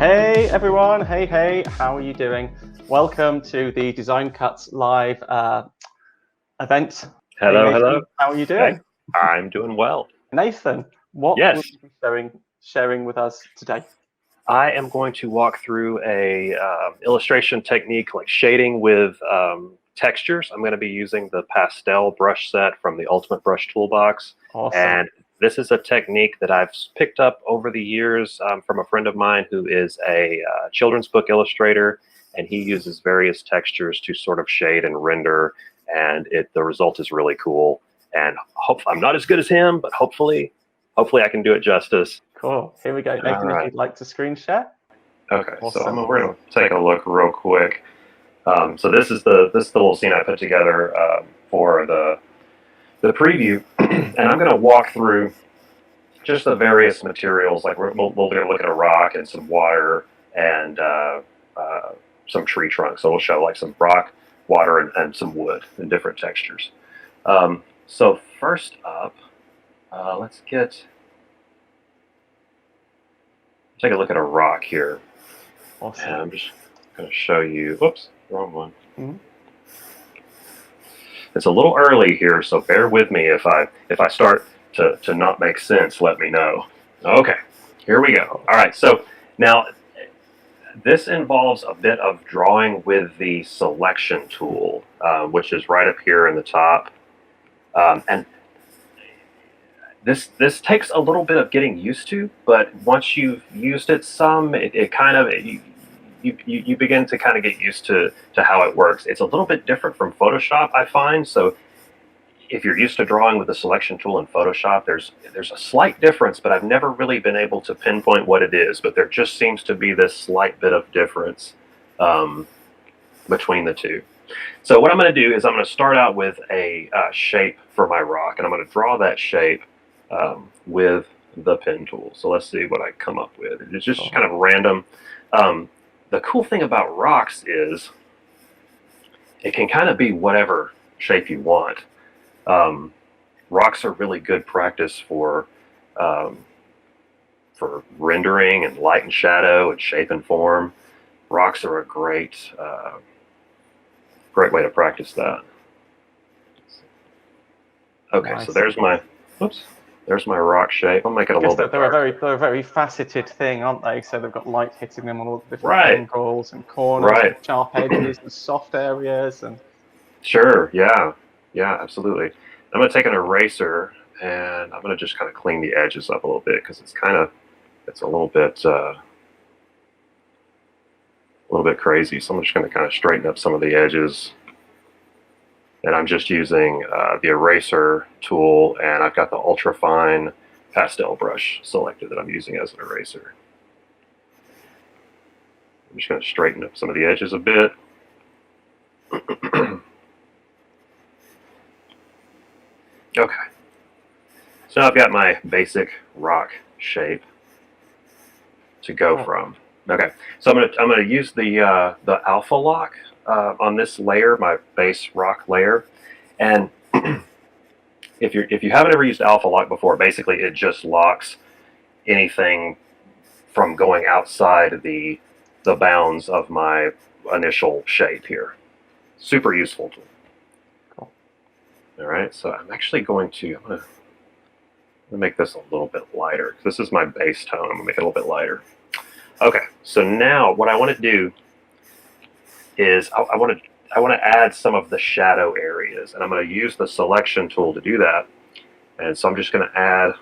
Hey everyone, hey, how are you doing? Welcome to the Design Cuts live event. Hey Hello, Nathan, hello. how are you Hey, doing? I'm doing well. Nathan, what will Yes, you be sharing with us today? I am going to walk through a illustration technique like shading with textures. I'm going to be using the pastel brush set from the Ultimate Brush Toolbox, Awesome. and this is a technique that I've picked up over the years from a friend of mine who is a children's book illustrator, and he uses various textures to sort of shade and render, and the result is really cool. And I'm not as good as him, but hopefully I can do it justice. Cool. Here we go. All Nathan, if right. you'd like to screen share. Okay, so Awesome. we're gonna take a look real quick. So this is the little scene I put together for the preview, and I'm gonna walk through just the various materials. Like we'll look at a rock and some water and some tree trunk. So we'll show like some rock, water, and some wood and different textures. So first up, let's take a look at a rock here. Awesome. And I'm just going to show you. Whoops, wrong one. Mm-hmm. It's a little early here, so bear with me if I start to not make sense. Let me know. Okay, here we go. All right, so now this involves a bit of drawing with the selection tool, which is right up here in the top, and this takes a little bit of getting used to, but once you've used it some, it kind of you begin to kind of get used to how it works. It's a little bit different from Photoshop, I find. So if you're used to drawing with the selection tool in Photoshop, there's a slight difference, but I've never really been able to pinpoint what it is. But there just seems to be this slight bit of difference between the two. So what I'm going to do is I'm going to start out with a shape for my rock, and I'm going to draw that shape with the pen tool. So let's see what I come up with. It's just kind of random. The cool thing about rocks is it can kind of be whatever shape you want. Rocks are really good practice um, for rendering and light and shadow and shape and form. Rocks are a great way to practice that. Okay, Nice. so there's my rock shape. I'll make it a little bit They're darker. a very faceted thing, aren't they? So they've got light hitting them on all the different Right, angles and corners, and right. sharp edges and soft areas, and Sure, yeah, yeah, absolutely. I'm gonna take an eraser and I'm gonna just kind of clean the edges up a little bit because it's a little bit crazy. So I'm just gonna kind of straighten up some of the edges. And I'm just using the eraser tool, and I've got the ultra fine pastel brush selected that I'm using as an eraser. I'm just going to straighten up some of the edges a bit. Okay, so now I've got my basic rock shape to go from. Okay, so I'm gonna use the alpha lock on this layer, my base rock layer, and if you haven't ever used alpha lock before, basically it just locks anything from going outside the bounds of my initial shape here. Super useful tool. cool. All right, so I'm gonna make this a little bit lighter. This is my base tone. I'm gonna make it a little bit lighter. Okay, so now what I want to do is I want to add some of the shadow areas, and I'm going to use the selection tool to do that. And so I'm just going to add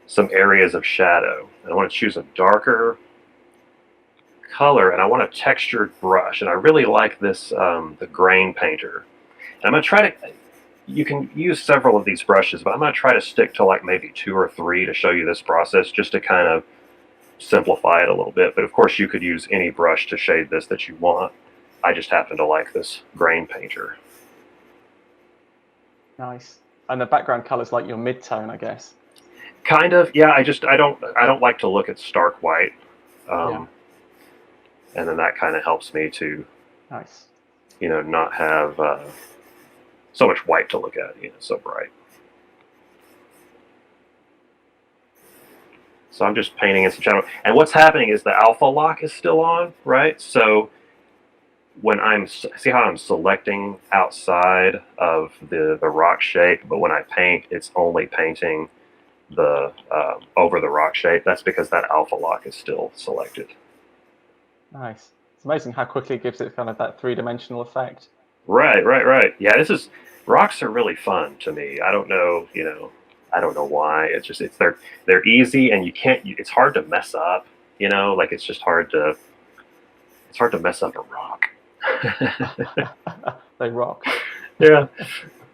some areas of shadow. And I want to choose a darker color, and I want a textured brush. And I really like this the grain painter. And I'm going to try to. You can use several of these brushes, but I'm going to try to stick to like maybe 2 or 3 to show you this process, just to kind of simplify it a little bit. But of course you could use any brush to shade this that you want. I just happen to like this grain painter. Nice. And the background color's like your mid-tone, I guess. Kind of, yeah. I don't like to look at stark white, Yeah. and then that kind of helps me to, Nice. not have so much white to look at, so bright. So So I'm just painting in some shadow. And what's happening is the alpha lock is still on, right? So when see how I'm selecting outside of the rock shape, but when I paint, it's only painting the over the rock shape. That's because that alpha lock is still selected. Nice. It's amazing how quickly it gives it kind of that three-dimensional effect. Right. Yeah, rocks are really fun to me. I don't know, I don't know why. They're easy, and it's hard to mess up, like it's hard to mess up a rock. They rock. Yeah.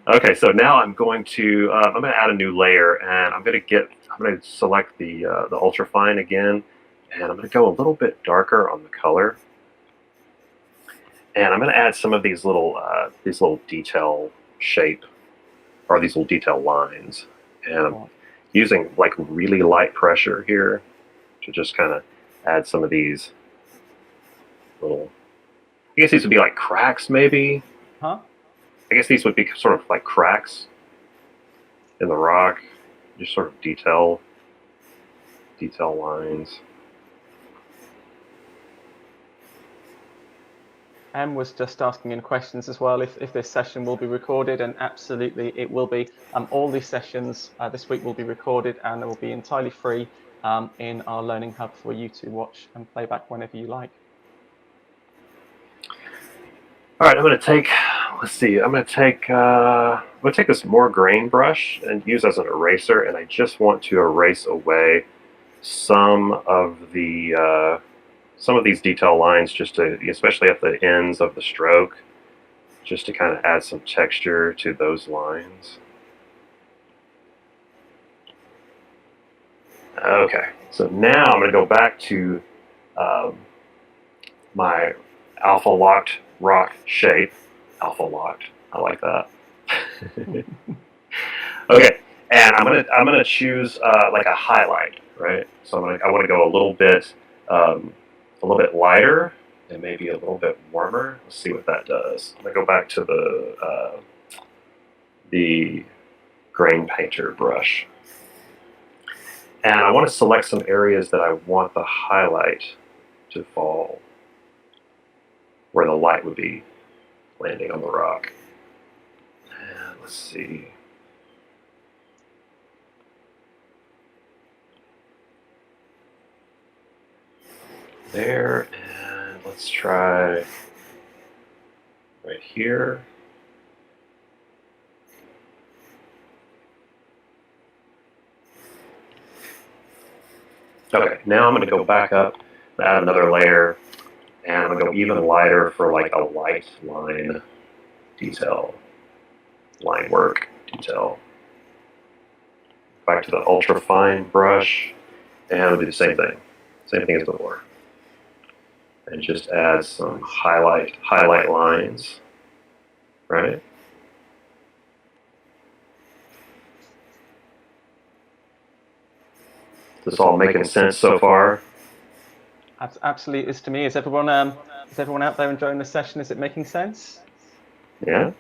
Okay, so now I'm going to add a new layer, and I'm going to select the ultra fine again, and I'm going to go a little bit darker on the color, and I'm going to add some of these little detail shape, or these little detail lines, and I'm using like really light pressure here to just kind of add some of these little. I guess these would be like cracks, maybe. Huh? I guess these would be sort of like cracks in the rock, just sort of detail lines. Em was just asking in questions as well if this session will be recorded, and absolutely it will be. All these sessions this week will be recorded, and they will be entirely free in our Learning Hub for you to watch and play back whenever you like. All right, I'm going to take, let's see, I'm going to take this more grain brush and use as an eraser, and I just want to erase away some of these detail lines, just to, especially at the ends of the stroke, just to kind of add some texture to those lines. Okay, so now I'm going to go back to my alpha locked rock shape. Alpha locked, I like that. Okay, and I'm gonna choose like a highlight, right? So I want to go a little bit lighter and maybe a little bit warmer. Let's see what that does. I'm gonna go back to the grain painter brush, and I want to select some areas that I want the highlight to fall, where the light would be landing on the rock. And let's see. There, and let's try right here. Okay, now I'm going to go back up, add another layer, and I'm going to go even lighter for like a light line detail, line work detail. Back to the ultra fine brush, and I'll do the same thing as before, and just add some highlight lines, right? Is this all making sense so far? Absolutely is to me. Is everyone out there enjoying the session? Is it making sense? Yeah.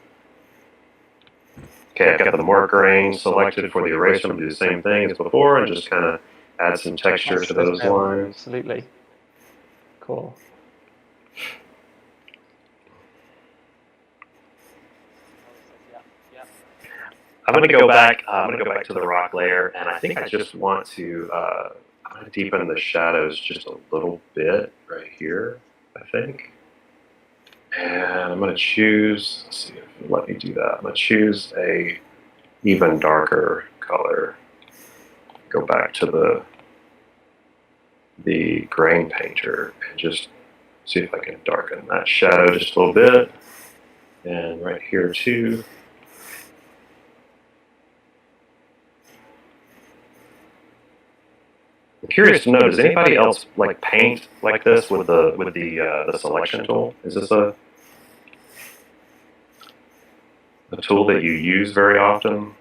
Okay, I've got the more grain selected for the eraser. I'm going to do the same thing as before and just kind of add some texture to those lines. Absolutely. Cool. I'm going to go back. I'm going to go back to the rock layer, and I think I just want to. I'm going to deepen the shadows just a little bit right here, I think. And I'm going to choose. Let's see if it'll let me do that. I'm going to choose a even darker color. Go back to the grain painter and just see if I can darken that shadow just a little bit. And right here too. I'm curious to know, does anybody else like paint like this with the selection tool? Is this a tool that you use very often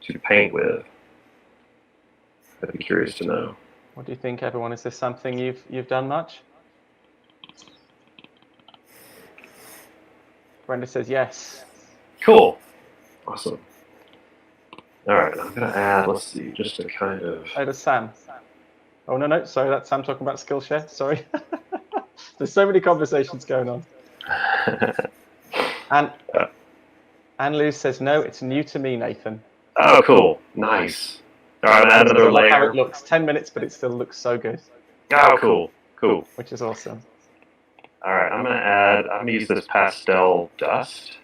to paint with? I'd be curious to know. What do you think, everyone? Is this something you've done much? Brenda says yes. Cool. Awesome. All right, I'm going to add, let's see, just a kind of... Oh, does Sam? Oh, no, sorry, that's Sam talking about Skillshare. Sorry. There's so many conversations going on. And Anne Lou says, no, it's new to me, Nathan. Oh, cool. Nice. All right, add another I love how layer. it looks. 10 minutes, but it still looks so good. Oh, cool. Cool. Which is awesome. All right, I'm gonna use this pastel dust,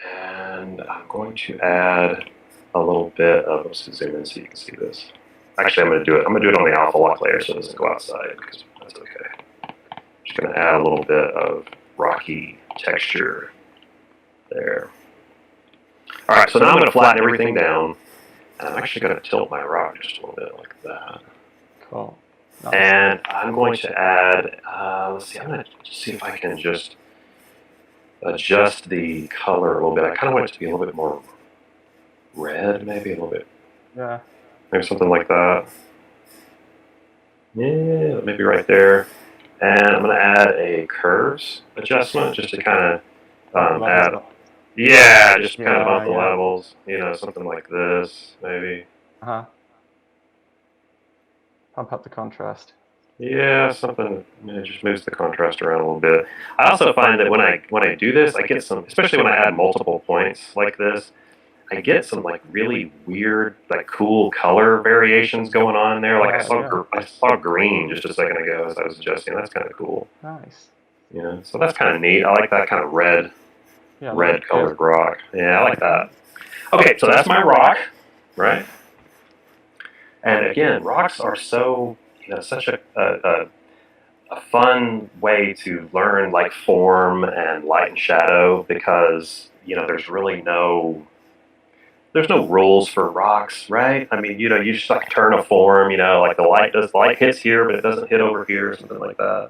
and I'm going to add a little bit of, let's zoom in so you can see this. Actually, I'm gonna do it on the alpha lock layer so it doesn't go outside, because that's okay. Just gonna add a little bit of rocky texture there. All right, so now I'm gonna flatten everything down. And I'm actually gonna tilt my rock just a little bit like that. Cool. Nice. And I'm going to add, let's see, I'm going to see if I can just adjust the color a little bit. I kind of want it to be a little bit more red, maybe a little bit. Yeah. Maybe something like that. Yeah, maybe right there. And I'm going to add a curves adjustment just to kind of add, yeah, just kind of bump the levels, you know, something like this, maybe. Uh-huh. Pump up the contrast. Yeah, something, it just moves the contrast around a little bit. I also find that when I do this, I get some, especially when I add multiple points like this, I get some like really weird, like cool color variations going on in there. Like I saw green just a second ago as I was adjusting. That's kind of cool. Nice. Yeah, so that's kind of neat. I like that kind of red colored rock. Yeah, I like that. Okay, so that's my rock, right? And again, rocks are so, you know, such a fun way to learn like form and light and shadow, because, you know, there's no rules for rocks, right? I mean, you know, you just like turn a form, you know, like the light hits here, but it doesn't hit over here, something like that.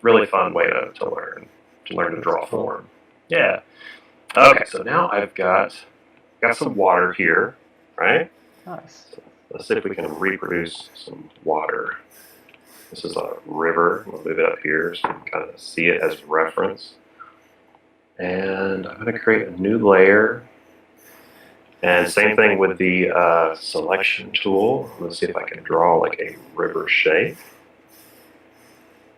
Really fun way to learn to draw form. Yeah. Okay, so now I've got some water here, right? Nice. So let's see if we can reproduce some water. This is a river. We'll move it up here so you can kind of see it as reference. And I'm going to create a new layer. And same thing with the selection tool. Let's see if I can draw like a river shape.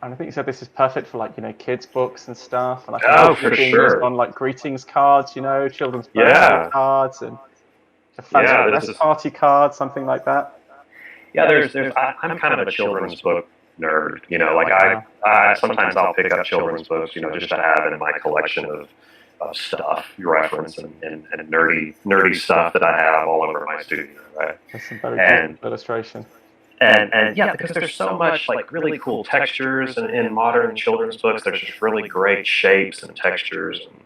And I think you said this is perfect for, like, you know, kids' books and stuff. And I think for being sure. used on like greetings cards, you know, children's birthday cards, and a fancy dress party card, something like that. Yeah, I'm kind of a children's book nerd. You know, like I sometimes I'll pick up children's books, you know, just to have in my collection of stuff, reference and nerdy stuff that I have all over my studio, right? That's some very beautiful illustration. And yeah, because there's so much like really cool textures in modern children's books. There's just really great shapes and textures, and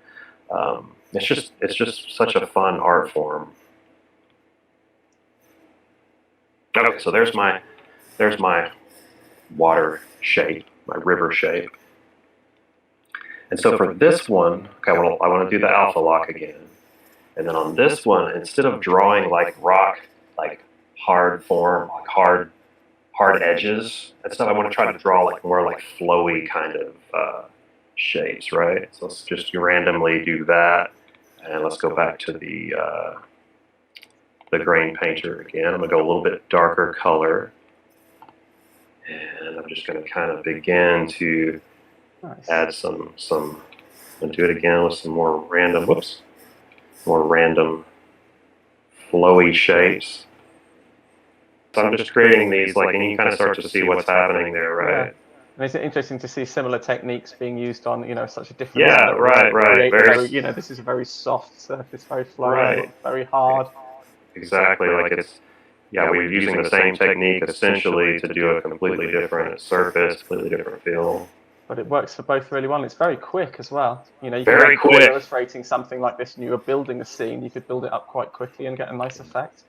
it's just such a fun art form. Okay, so there's my water shape, my river shape. And so for this one, okay, I want to do the alpha lock again. And then on this one, instead of drawing like rock, like hard form, like hard edges and stuff, I want to try to draw like more like flowy kind of shapes, right? So let's just randomly do that. And let's go back to the grain painter again. I'm going to go a little bit darker color. And I'm just going to kind of begin to add some, and do it again with some more random flowy shapes. So I'm just creating these, like, and you kind of start to see what's happening there, right? And it's interesting to see similar techniques being used on, you know, such a different. Yeah, right. Very, you know, this is a very soft surface, very flowy, very hard. Exactly, like we're using the same technique essentially to do a completely different surface, completely different feel. But it works for both really well. It's very quick as well. You know, you very can quick. Illustrating something like this, and you were building a scene, you could build it up quite quickly and get a nice effect.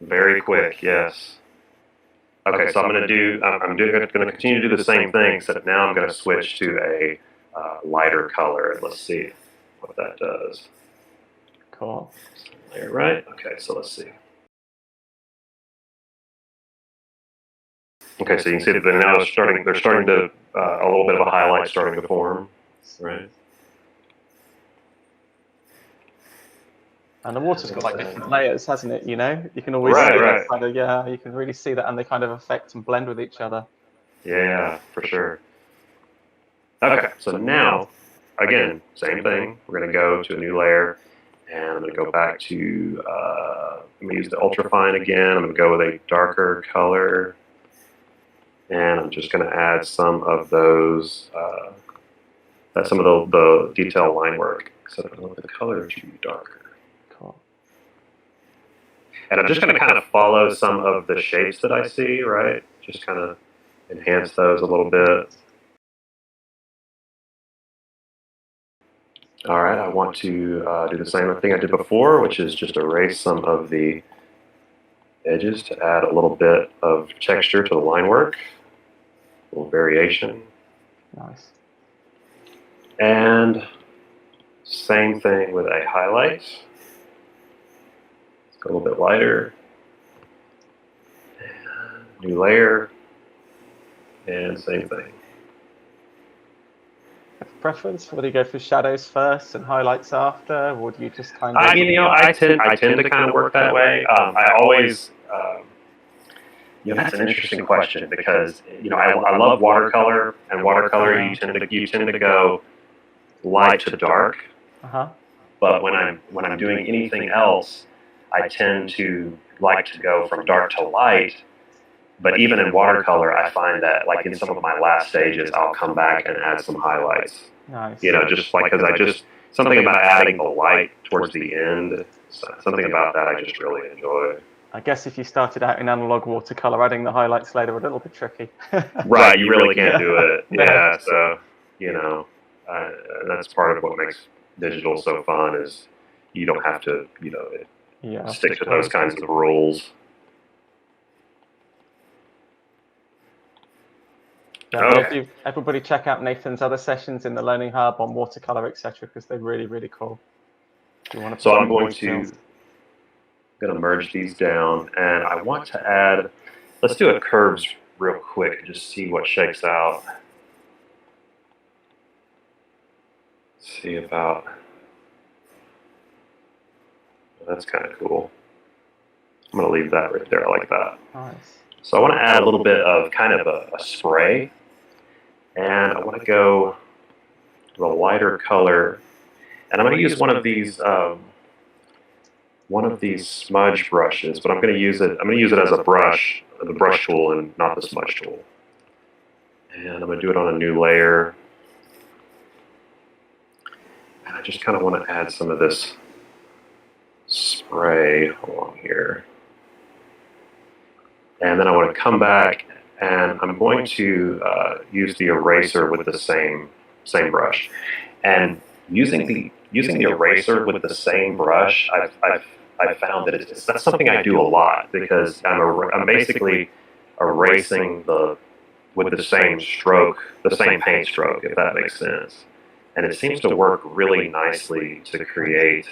Very quick, yes. Okay, so I'm going to continue to do the same thing, except now I'm going to switch to a lighter color, and let's see what that does. Cool. There, right? Okay, so let's see. Okay, so you can see that now they're starting to a little bit of a highlight starting to form, right? And the water's got like different layers, hasn't it? You know, you can always Right, see right. that kind of, yeah, you can really see that, and they kind of affect and blend with each other. Yeah, for sure. Okay, so now, again, same thing. We're going to go to a new layer, and I'm going to go back to, I'm going to use the ultrafine again. I'm going to go with a darker color, and I'm just going to add some of those, some of the detail line work, except I want the color to be darker. Cool. And I'm just going to kind of follow some of the shapes that I see, right? Just kind of enhance those a little bit. All right, I want to do the same thing I did before, which is just erase some of the edges to add a little bit of texture to the line work, a little variation. Nice. And same thing with a highlight. Let's go a little bit lighter. And new layer, and same thing. Preference? Whether you go for shadows first and highlights after, or do you just kind of? I tend to kind of work that way. I always, that's an interesting question because I love watercolor, and watercolor you tend to go light to dark. But when I'm doing anything else, I tend to like to go from dark to light. But even in watercolor, I find that like in some of my last stages, I'll come back and add some highlights. Nice. Just like because something about adding the light towards the end, something about that I just really enjoy. I guess if you started out in analog watercolor, adding the highlights later a little bit tricky. Right, you really can't do it. Yeah, so and that's part of what makes digital so fun is you don't have to stick to those kinds of rules. Okay. Everybody check out Nathan's other sessions in the Learning Hub on watercolor, etc., because they're really, really cool. So I'm going to merge these down, and I want to add. Let's do a curves real quick and just see what shakes out. Let's see about. That's kind of cool. I'm going to leave that right there. I like that. Nice. So I want to add a little bit of kind of a spray. And I want to go to a lighter color. And I'm going to use one of these smudge brushes, but I'm going to use it as a brush, the brush tool and not the smudge tool. And I'm going to do it on a new layer. And I just kind of want to add some of this spray along here. And then I want to come back, and I'm going to use the eraser with the same brush. And using the eraser with the same brush, I've found that that's something I do a lot because I'm basically erasing with the same stroke, the same paint stroke, if that makes sense. And it seems to work really nicely to create,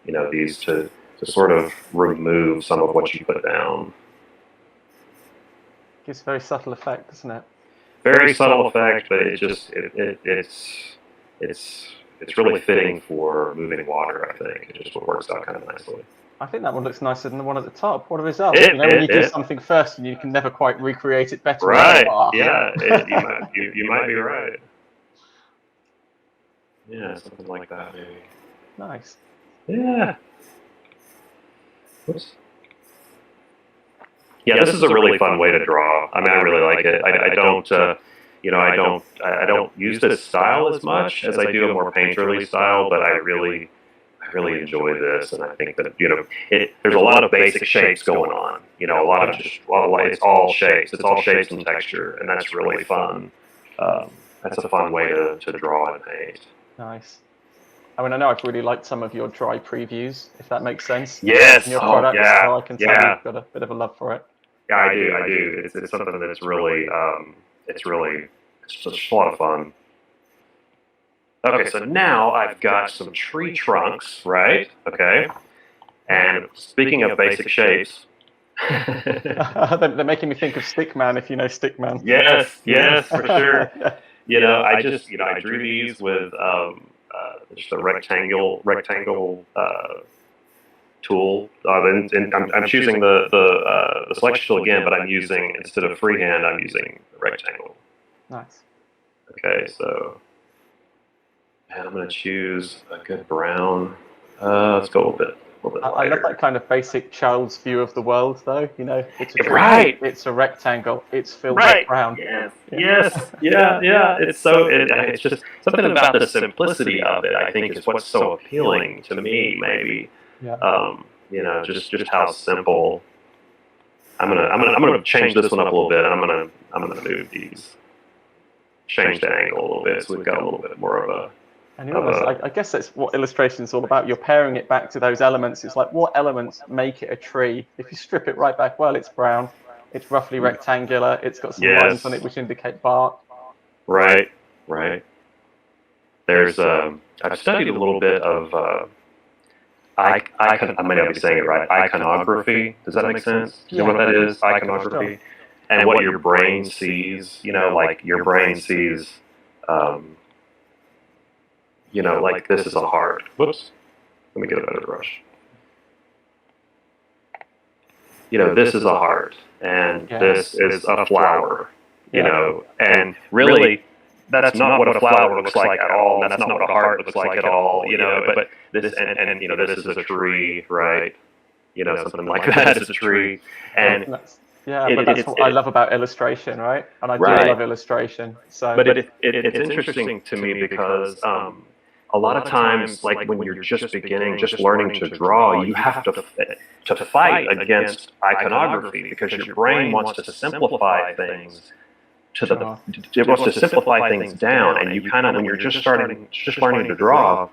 these to sort of remove some of what you put down. Gives a very subtle effect, doesn't it? Very subtle effect, but it's really fitting for moving water. I think it just works out kind of nicely. I think that one looks nicer than the one at the top. What a result! When you do something first and you can never quite recreate it better. Right? Yeah, you might be right. Yeah, something like that maybe. Nice. Yeah. Oops. Yeah, this is a really fun way to draw. I mean, I really like it. I don't use this style as much as I do a more painterly style, but I really enjoy this, and I think that there's a lot of basic shapes going on. It's all shapes. It's all shapes and texture, and that's really fun. That's a fun way to draw and paint. Nice. I mean, I know I've really liked some of your dry previews, if that makes sense. Yes. Your products, yeah. So I can tell you've got a bit of a love for it. Yeah, I do. It's something that's really, it's just a lot of fun. Okay, so now I've got some tree trunks, right? Okay. And speaking of basic shapes. They're making me think of Stickman, if you know Stickman. Yes, for sure. I drew these with just a rectangle tool. And I'm choosing the selection tool again, but I'm using, instead of freehand, I'm using rectangle. Nice. Okay, so, and I'm going to choose a good brown. Let's go a little bit I love lighter. that kind of basic child's view of the world, though. You know, it's a tree, Right. it's a rectangle, it's filled with Right. brown. Yes. Yeah. Yes. Yeah. It's so. It's just something about the simplicity of it. I think is what's so appealing to me. Maybe. Yeah. You know, just how simple. I'm gonna change this one up a little bit. And I'm gonna move these. Change the angle a little bit, so we've got a little bit more of a. And I guess that's what illustration is all about. You're pairing it back to those elements. It's like, what elements make it a tree? If you strip it right back, well, it's brown. It's roughly rectangular. It's got some lines on it which indicate bark. Right. There's I've studied a little bit of I may not be saying it right. Iconography. Does that make sense? Do you know what that is? Iconography. Sure. And what your brain sees. You know, like your brain sees. You know, like this is a heart. Whoops. Let me get a better brush. You know, this is a heart, and this is a flower. You know, and really, that's not what a flower looks like at all. And that's not what a heart looks like at all. You know, but this and you know, this is a tree, right? You know, something like that is a tree, and but that's what I love about illustration, right? And I do love illustration. So, but it's interesting to me because a lot of times, like when you're just beginning, just learning to draw, you have to fight against iconography because your brain wants to simplify things it wants to simplify things down, and you kind of, when you're just learning to draw,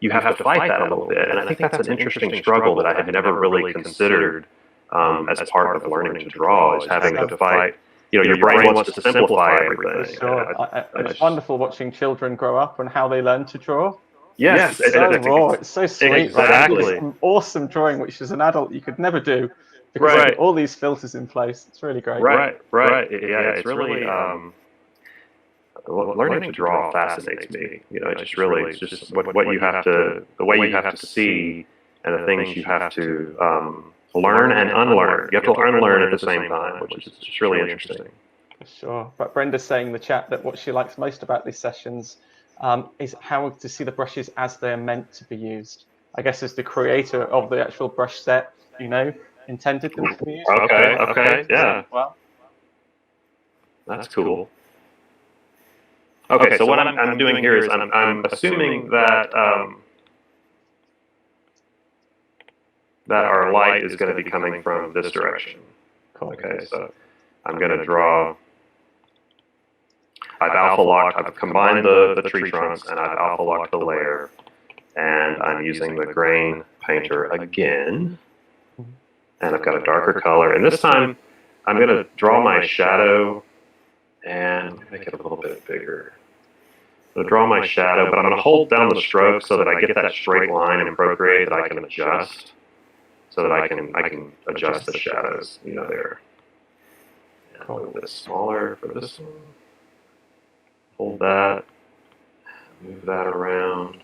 you have to fight that a little bit. And I think that's an interesting struggle that I had never really considered as part of learning to draw, is having to fight. You know, your brain wants to simplify everything. Sure. It's wonderful watching children grow up and how they learn to draw. Yes, it's so raw. It's so sweet. Exactly. Right? It's awesome drawing, which as an adult you could never do because they put all these filters in place. It's really great. Right. Yeah, it's really learning to draw fascinates me. You know, it's just what you have to, the way you have to see, and the things you have to learn and unlearn. You have to unlearn at the same time, which is just really interesting. For sure. But Brenda's saying in the chat that what she likes most about these sessions is how to see the brushes as they're meant to be used. I guess as the creator of the actual brush set, you know, intended them to be used. Okay, yeah. Well, that's cool. Okay, so what I'm doing here is I'm assuming that that our light is going to be coming from this direction. Cool. Okay, so I'm going to draw. I've alpha locked. I've combined the tree trunks, and I've alpha locked the layer, and I'm using the grain painter again. And I've got a darker color, and this time I'm going to draw my shadow and make it a little bit bigger. I'm going to draw my shadow, but I'm going to hold down the stroke so that I get that straight line in Procreate that I can adjust, so that I can adjust the shadows, you know, there. And a little bit smaller for this one. Hold that, move that around.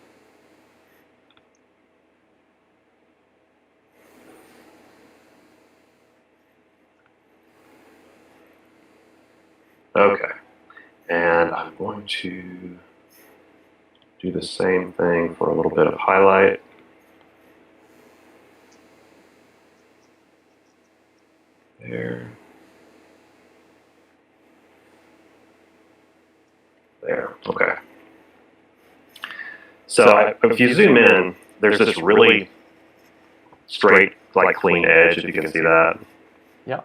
Okay, and I'm going to do the same thing for a little bit of highlight. There. Okay. So if you zoom in, there's this really straight, like clean edge, if you can see that. Yeah.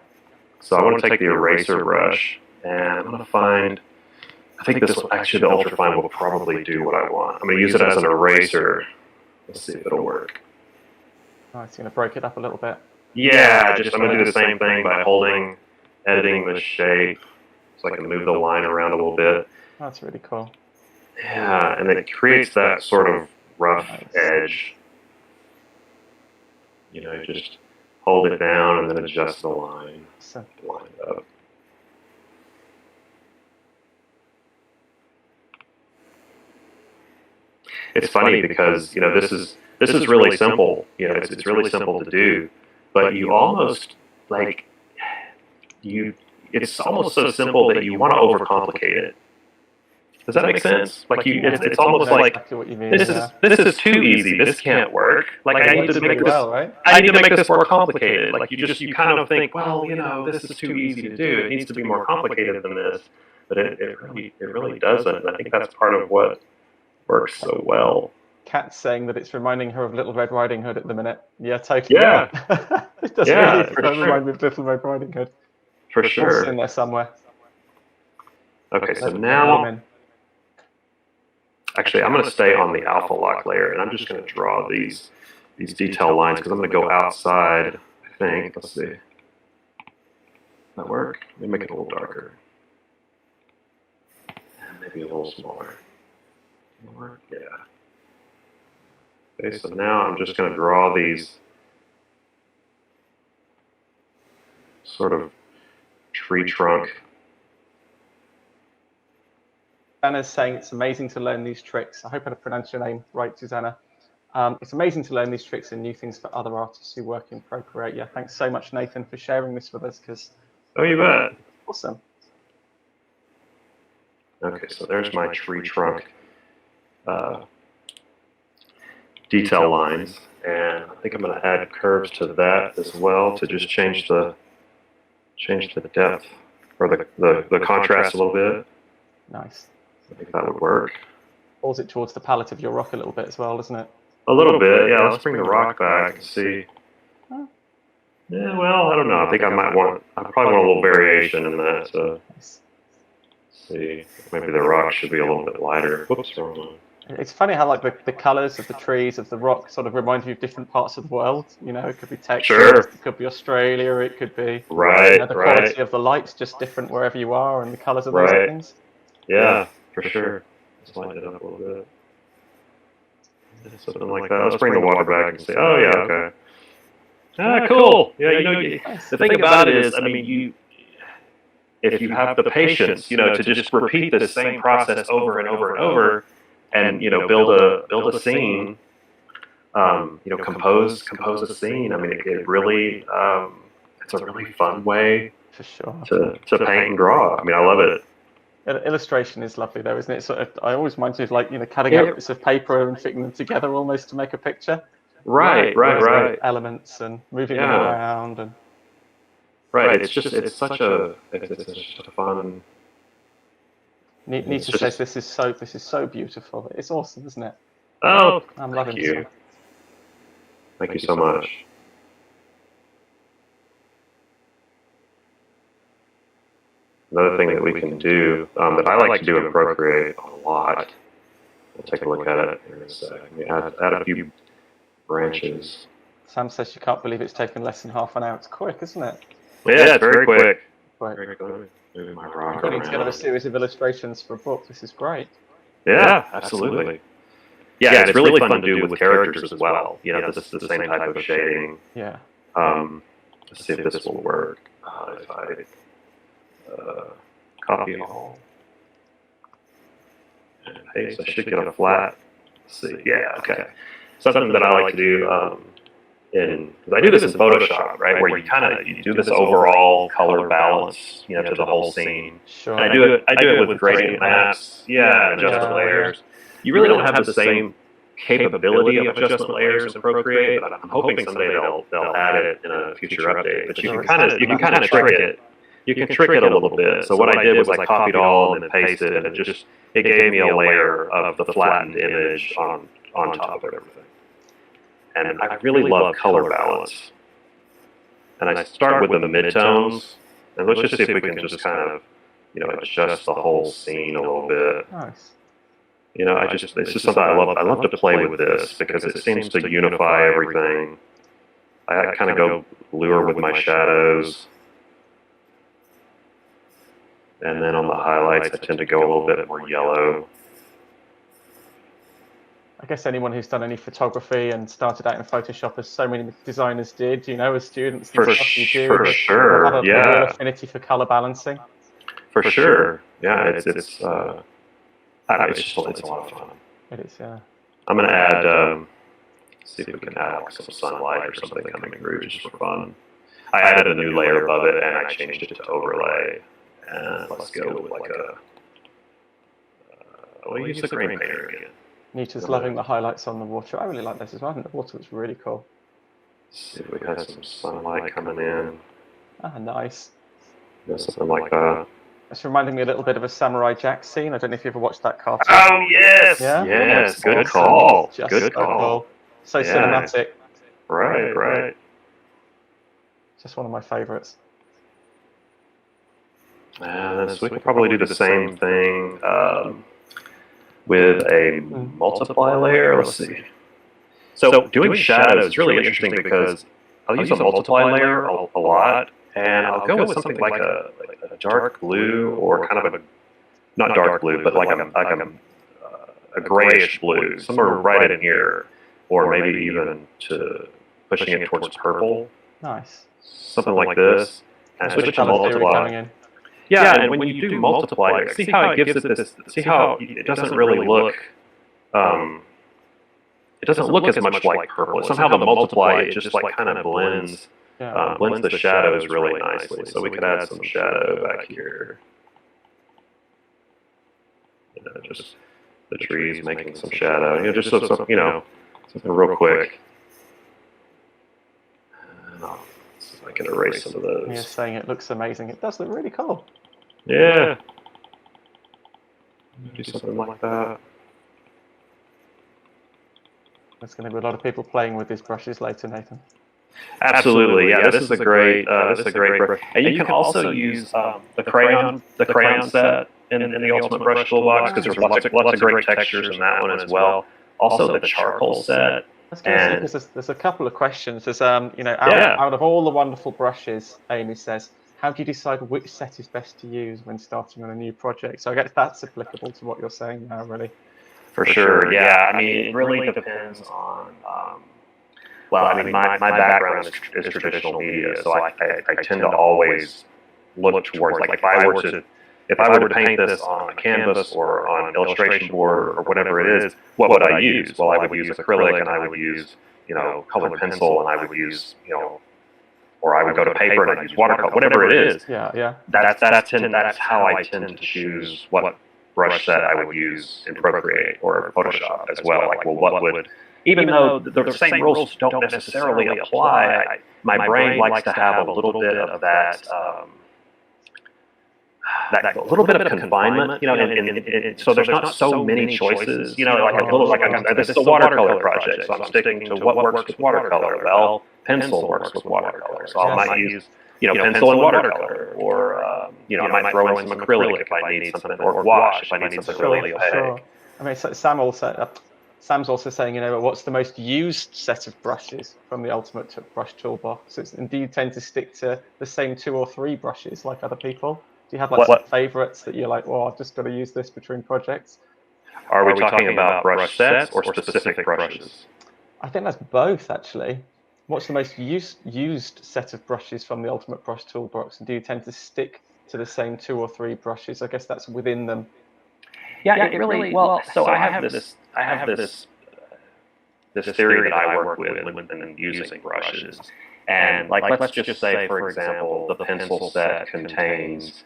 So I want to take the eraser brush, and I'm going to find, I think this, actually the ultrafine will probably do what I want. I'm going to use it as an eraser. Let's see if it'll work. Oh, it's going to break it up a little bit. Yeah, I'm going to do the same thing by editing the shape, so I can move the line around a little bit. That's really cool. Yeah, and it creates that sort of rough edge. You know, just hold it down and then adjust the line. Line it up. It's funny because, you know, this this is really simple. You know, it's really simple to do, but you almost like it's almost so simple that you want to overcomplicate it. Does that make sense? Like it's almost like exactly what you mean. this is too easy. This can't work. Like I need to make this. well, right? I need to make this more complicated. Like you kind of think, well, you know, this is too easy to do. It needs to be more complicated than this. But it really doesn't. And I think that's part of what works so well. Kat's saying that it's reminding her of Little Red Riding Hood at the minute. Yeah, totally. Yeah. It does Yeah, really for sure. remind me of Little Red Riding Hood. For It's sure. in there somewhere. Okay, so now, actually, I'm going to stay on the alpha lock layer, and I'm just going to draw these detail lines because I'm going to go outside, I think. Let's see. Does that work? Let me make it a little darker. And maybe a little smaller. Yeah. Okay, so now I'm just going to draw these sort of tree trunk. Susanna's saying it's amazing to learn these tricks. I hope I pronounced your name right, Susanna. It's amazing to learn these tricks and new things for other artists who work in Procreate. Yeah, thanks so much, Nathan, for sharing this with us. Because oh, you bet. Awesome. Okay, so there's my tree trunk detail lines, and I think I'm going to add curves to that as well to just change the depth or the contrast a little bit. Nice. I think that would work. Pulls it towards the palette of your rock a little bit as well, doesn't it? A little bit, yeah. Let's bring the rock back and see. Yeah, well, I don't know. I think I probably want a little variation in that. So, let's see, maybe the rock should be a little bit lighter. Whoops, wrong one. It's funny how like the colors of the trees of the rock sort of remind you of different parts of the world. You know, it could be Texas, sure. It could be Australia, it could be the quality of the light's just different wherever you are, and the colors of those things. Yeah, for sure. Let's light it up a little bit. Something like that. Let's bring the water back and say, oh yeah, okay. Ah, cool. Yeah, you know, the thing about it is, I mean, if you have the patience, you know, to just repeat the same process over and over and over, and you know, build a scene, you know, compose a scene. I mean, it really, it's a really fun way for sure to paint and draw. I mean, I love it. Illustration is lovely though, isn't it? Sort of, I always remind you of like, you know, cutting out bits of paper and fitting them together almost to make a picture. Right. Elements and moving them around and. Right. It's just such a fun. Nita says this is so beautiful. It's awesome, isn't it? Oh, I'm loving it. Thank you so much. Another thing that we can do that I like to do in Procreate a lot. We'll take a look at it here in a second. We add a few branches. Sam says she can't believe it's taken less than half an hour. It's quick, isn't it? Yeah, it's very quick. Very quick. Putting together a series of illustrations for a book. This is great. Yeah, absolutely. Yeah, it's really fun to do with characters as well. You know, this is the same type of shading. Yeah. Let's see if this will work. If I copy all and paste, I should get a flat. Let's see. Yeah, okay. Something that I like to do because I do this in Photoshop, right, where you do this overall color balance, you know, to the whole scene. Sure. And I do it with gradient maps, and adjustment layers. You really don't have the same capability of adjustment layers in Procreate, but I'm hoping someday they'll add it in a future update. But you can kind of trick it. You can trick it a little bit. So what I did was I copied all and then pasted, and it gave me a layer of the flattened image on top of everything. And I really love color balance. And I start with the midtones, and let's just see if we can just kind of, you know, adjust the whole scene a little bit. Nice. You know, it's just something I love. I love to play with this because it seems to unify everything. I kind of go lure with my shadows. And then on the highlights, I tend to go a little bit more yellow. I guess anyone who's done any photography and started out in Photoshop, as so many designers did, you know, as students, for sure, have a real affinity for color balancing. For sure, yeah, it's just it's a lot of fun. It is, yeah. I'm gonna add See if we can add like some sunlight or something coming through just for fun. I added a new layer above it and I changed it to overlay. And let's go with like a, we'll use the green painter again. Nita's loving the highlights on the water. I really like this as well. I think the water looks really cool. See if we had some sunlight coming in. Ah, nice. Something like that. It's reminding me a little bit of a Samurai Jack scene. I don't know if you ever watched that cartoon. Oh, yes! Yeah? Yes, good Awesome. call. Just Good so call. cool. So cinematic. Right. Just one of my favorites. And so we could probably do the same thing with a multiply layer. Let's see. So doing shadows is really interesting because I'll use a multiply layer a lot, and I'll go with something like a dark blue or kind of a, not dark blue, but like a grayish blue, somewhere right in here, or maybe even to pushing it towards purple. Nice. Something like this, and switch to multiply. Yeah, and when you do multiply, see how it gives it this. See how it doesn't really look. It doesn't look as much like purple. Somehow the multiply, it just like kind of blends the shadows really nicely. So we could add some shadow back here. Just the trees making some shadow. Just so something real quick. See if I can erase some of those. You're saying it looks amazing. It does look really cool. Yeah. Do something like that. There's going to be a lot of people playing with these brushes later, Nathan. Absolutely, yeah. This is a great brush, and you can also use the crayon set in the Ultimate Brush Toolbox because there's lots of great textures in that one as well. Also the charcoal set. And there's a couple of questions. There's out of all the wonderful brushes, Amy says, how do you decide which set is best to use when starting on a new project? So I guess that's applicable to what you're saying now, really. For sure, yeah. I mean, it really depends on. My background is traditional media, so I tend to always look towards like if I were to paint this on a canvas or on an illustration board or whatever it is, what would I use? Well, I would use acrylic, and I would use colored pencil, and I would use or I would go to paper and I'd use watercolor, whatever it is. Yeah. That's how I tend to choose what brush set I would use in Procreate or Photoshop as well. Like, well, what would, even though the same rules don't necessarily apply, my brain likes to have a little bit of that little bit of confinement, and so there's not so many choices, this is a watercolor project, so I'm sticking to what works with watercolor. Well, pencil works with watercolor, so I might use pencil and watercolor, or I might throw in some acrylic if I need something, or wash if I need something really opaque. Sure. I mean, Sam's also saying, what's the most used set of brushes from the Ultimate Brush Toolbox? And do you tend to stick to the same 2 or 3 brushes like other people? Do you have some favorites that you're like, well, I've just got to use this between projects? Are we talking about brush sets or specific brushes? I think that's both, actually. What's the most used set of brushes from the Ultimate Brush Toolbox? And do you tend to stick to the same 2 or 3 brushes? I guess that's within them. Yeah, it really, well, so I have this theory that I work with when using brushes. And let's just say, for example, the pencil set contains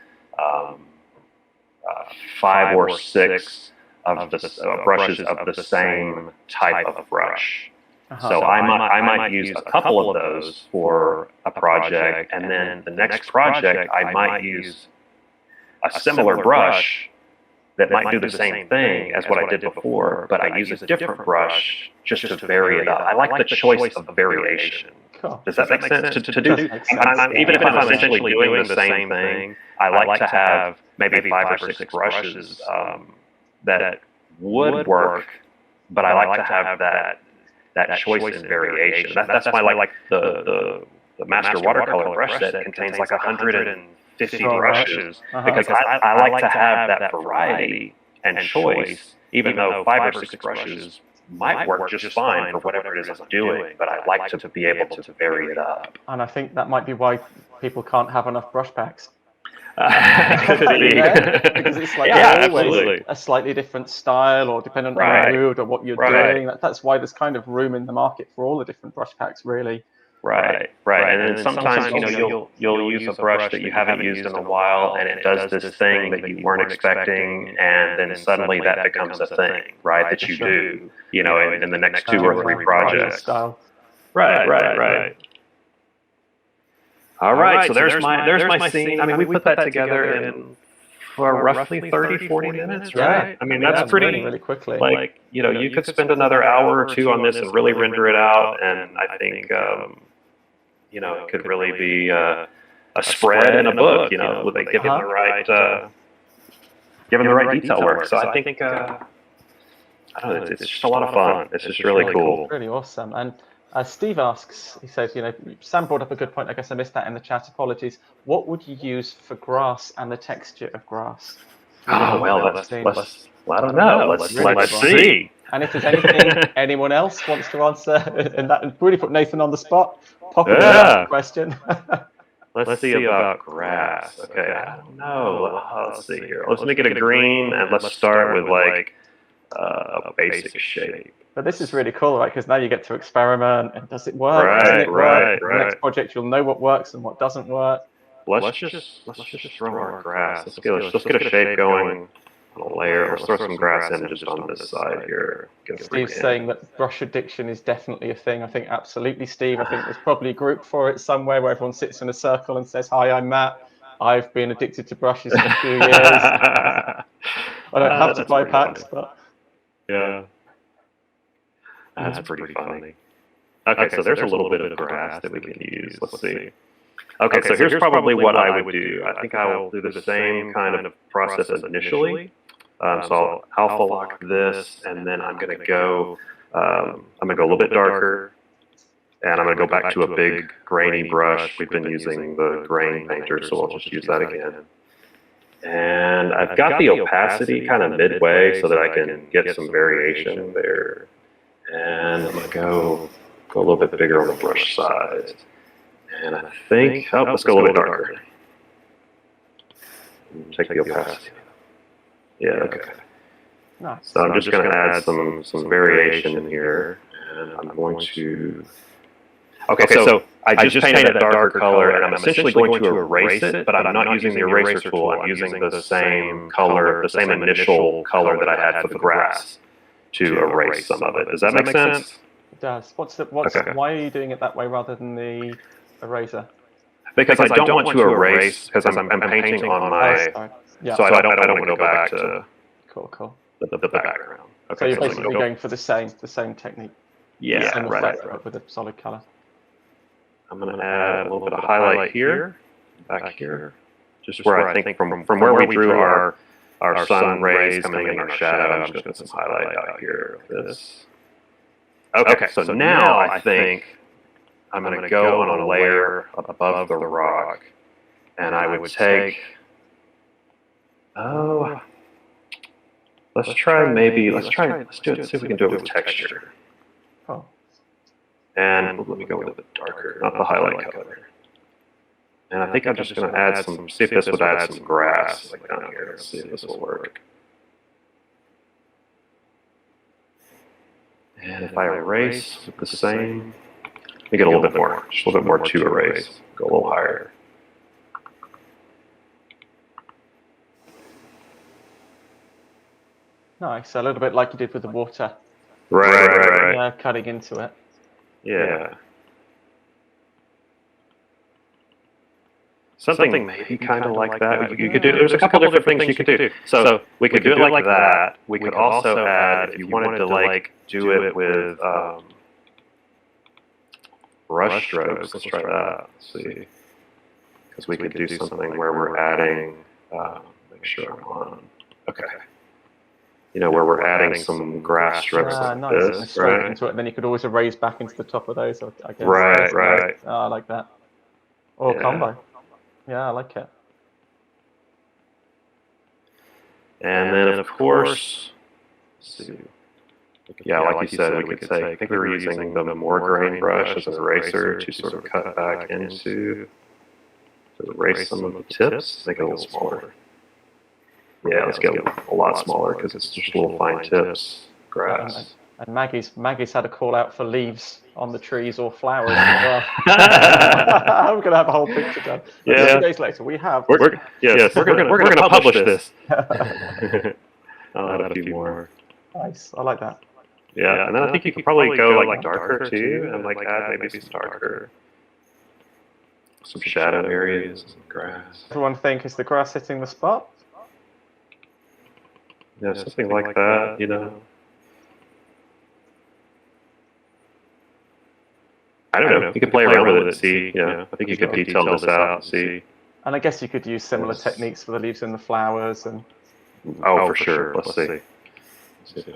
5 or 6 of the brushes of the same type of brush. So I might use a couple of those for a project, and then the next project I might use a similar brush that might do the same thing as what I did before, but I use a different brush just to vary it up. I like the choice of variation. Cool. Does that make sense? To do, even if I'm essentially doing the same thing, I like to have maybe 5 or 6 brushes that would work, but I like to have that choice in variation. That's why the Master Watercolor brush set contains like 150 brushes, because I like to have that variety and choice, even though 5 or 6 brushes might work just fine for whatever it is I'm doing, but I like to be able to vary it up. And I think that might be why people can't have enough brush packs. Could it be? Yeah, because it's like Yeah, always absolutely. a slightly different style, or depending on Right. your mood or what you're Right. doing. That's why there's kind of room in the market for all the different brush packs, really. Right. And then sometimes, you'll use a brush that you haven't used in a while, and it does this thing that you weren't expecting, and then suddenly that becomes a thing, right? That you do, in the next 2 or 3 projects. Style. Right. All right. So there's my scene. I mean, we put that together in for roughly 30, 40 minutes, right? I mean, that's pretty really quickly. like, you could spend another hour or two on this and really render it out, and I think it could really be a spread in a book, with given the right detail work. So I think I don't know, it's just a lot of fun. It's just really cool. Really awesome. And Steve asks, he says, Sam brought up a good point. I guess I missed that in the chat. Apologies. What would you use for grass and the texture of grass? Oh, well, I don't know. Let's see. And if there's anything anyone else wants to answer, and that really put Nathan on the spot, pop in the question. Let's see about grass. Okay, I don't know. Let's see here. Let's make it a green, and let's start with like a basic shape. But this is really cool, right? Because now you get to experiment, and does it work? Right. The next project, you'll know what works and what doesn't work. Let's just throw our grass. Let's get a shape going on a layer. Let's throw some grass in just on this side here. Steve's saying that brush addiction is definitely a thing. I think absolutely, Steve. I think there's probably a group for it somewhere where everyone sits in a circle and says, "Hi, I'm Matt. I've been addicted to brushes for a few years. I don't have to buy packs, but yeah." That's pretty funny. Okay, so there's a little bit of grass that we can use. Let's see. Okay, so here's probably what I would do. I think I will do the same kind of process as initially. So I'll alpha lock this, and then I'm going to go a little bit darker, and I'm going to go back to a big grainy brush. We've been using the grain painter, so I'll just use that again. And I've got the opacity kind of midway so that I can get some variation there. And I'm going to go a little bit bigger on the brush size. And I think, let's go a little bit darker. Take the opacity. Yeah, okay. Nice. So I'm just going to add some variation in here. And I'm going to... Okay, so I just painted a darker color, and I'm essentially going to erase it, but I'm not using the eraser tool. I'm using the same color, the same initial color that I had for the grass to erase some of it. Does that make sense? It does. Why are you doing it that way rather than the eraser? Because I don't want to erase, because I'm painting on my... So I don't want to go back to the background. Okay, so you're basically going for the same technique. Yeah, same right. With a solid color. I'm going to add a little bit of highlight here, back here, just where I think from where we drew our sun rays coming in our shadow. I'm just going to put some highlight out here. This. Okay, so now I think I'm going to go on a layer above the rock, and I would take. Let's do it. See if we can do it with texture. Oh. And let me go with a bit darker, not the highlight color. And I think I'm just going to add see if this would add some grass like down here. Let's see if this will work. And if I erase with the same, let me get a little bit more, just a little bit more to erase. Go a little higher. Nice, a little bit like you did with the water. Right. Yeah, cutting into it. Yeah. Something maybe kind of like that. You could do. There's a couple different things you could do. So we could do it like that. We could also add, if you wanted to do it with brush strokes. Let's try that. Let's see, because we could do something where we're adding. Make sure I'm on. Okay. Where we're adding some grass strokes like this, right? Into it, and then you could always erase back into the top of those, I guess. Right. Oh, I like that. Or combo. Yeah, I like it. And then, of course, let's see. Yeah, like you said, we could say, I think we were using the more grain brush as an eraser to sort of cut back into to erase some of the tips, make it a little smaller. Yeah, let's get a lot smaller because it's just little fine tips. Grass. And Maggie's had a call out for leaves on the trees or flowers as well. I'm going to have a whole picture done. Yeah. 2 days later, we're gonna publish this. I'll add a few more. Nice, I like that. Yeah, and then I think you could probably go like darker too, and like add maybe some darker, some shadow areas, some grass. Everyone think, is the grass hitting the spot? Yeah, something like that, you know. I don't know. You could play around with it and see. Yeah, I think you could detail this out and see. And I guess you could use similar techniques for the leaves and the flowers. And oh, for sure. Let's see.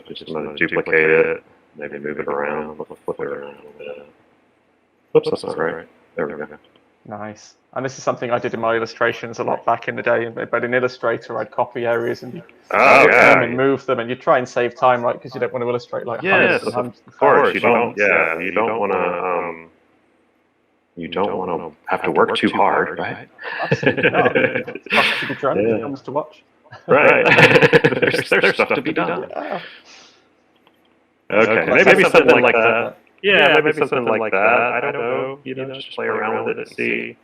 Just going to duplicate it. Maybe move it around. Flip it around a little bit. Oops, that's not right. There we go. Nice. And this is something I did in my illustrations a lot back in the day. But in Illustrator, I'd copy areas and and move them, and you try and save time, right? Because you don't want to illustrate like hundreds and hundreds. Of course, you don't. Yeah, you don't want to. You don't want to have to work too hard, right? Absolutely not. It's possible to be drunk. It comes to watch. Right. there's stuff to be done. Yeah. Okay, maybe something like that. Yeah, maybe something like that. I don't know. You know, just play around with it and see.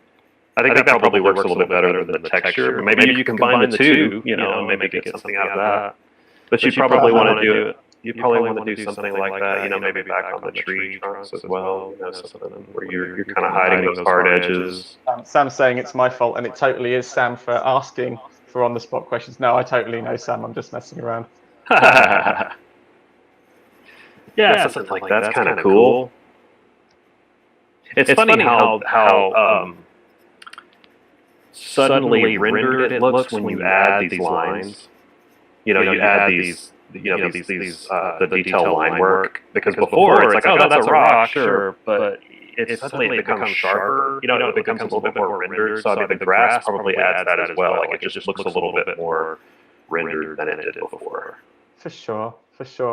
I think that probably works a little bit better than the texture. Maybe you combine the two. You know, maybe get something out of that. But you probably want to do it. You probably want to do something like that. You know, maybe back on the tree trunks as well. You know, something where you're kind of hiding those hard edges. Sam's saying it's my fault, and it totally is Sam for asking for on-the-spot questions. No, I totally know Sam. I'm just messing around. Yeah, something like that's kind of cool. It's funny how suddenly rendered it looks when you add these lines. You know, you add these the detail line work, because before it's like, oh, that's a rock, sure, but it suddenly becomes sharper. You know, it becomes a little bit more rendered. So I mean, the grass probably adds that as well. Like it just looks a little bit more rendered than it did before. For sure.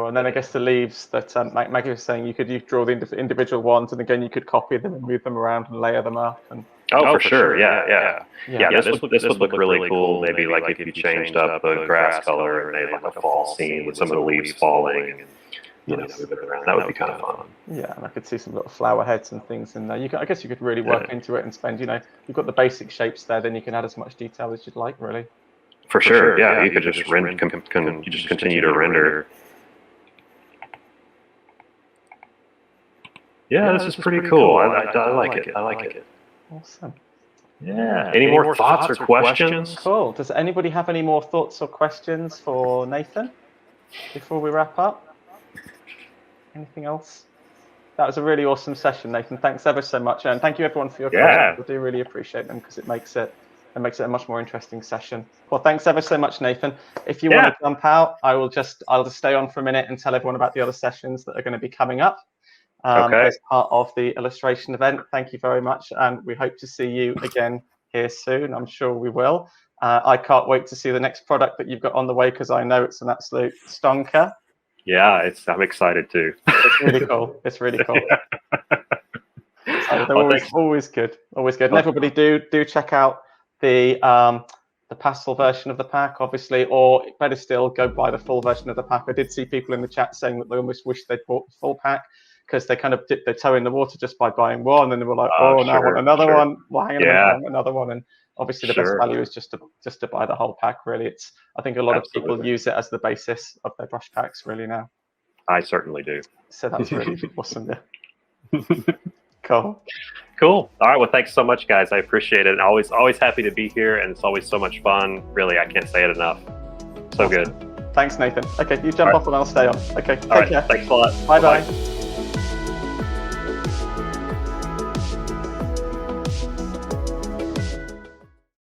And then I guess the leaves that Maggie was saying, you could draw the individual ones, and again you could copy them and move them around and layer them up. And for sure, yeah. This would look really cool. Maybe like if you changed up the grass color and made like a fall scene with some of the leaves falling, and you know, move it around. That would be kind of fun. Yeah, and I could see some little flower heads and things in there. I guess you could really work into it and spend. You know, you've got the basic shapes there, then you can add as much detail as you'd like, really. For sure, yeah. You could just you just continue to render. Yeah, this is pretty cool. I like it. I like it. Awesome. Yeah. Any more thoughts or questions? Cool. Does anybody have any more thoughts or questions for Nathan before we wrap up? Anything else? That was a really awesome session, Nathan. Thanks ever so much, and thank you everyone for your questions. I do really appreciate them because it makes it a much more interesting session. Well, thanks ever so much, Nathan. If you want to jump out, I'll just stay on for a minute and tell everyone about the other sessions that are going to be coming up. As part of the illustration event. Thank you very much, and we hope to see you again here soon. I'm sure we will. I can't wait to see the next product that you've got on the way, because I know it's an absolute stonker. Yeah, I'm excited too. It's really cool. It's really cool. So they're always good. And everybody do check out the pastel version of the pack, obviously, or better still, go buy the full version of the pack. I did see people in the chat saying that they almost wish they'd bought the full pack, because they kind of dipped their toe in the water just by buying one, and they were like, now I want another one. Well, hang on, I want another one. And obviously the best value is just to buy the whole pack, really. I think a lot of people use it as the basis of their brush packs, really, now. I certainly do. So that's really awesome. Yeah. Cool. All right. Well, thanks so much, guys. I appreciate it. Always happy to be here, and it's always so much fun. Really, I can't say it enough. So good. Thanks, Nathan. Okay, you jump off and I'll stay on. Okay, take care. Thanks a lot. Bye-bye.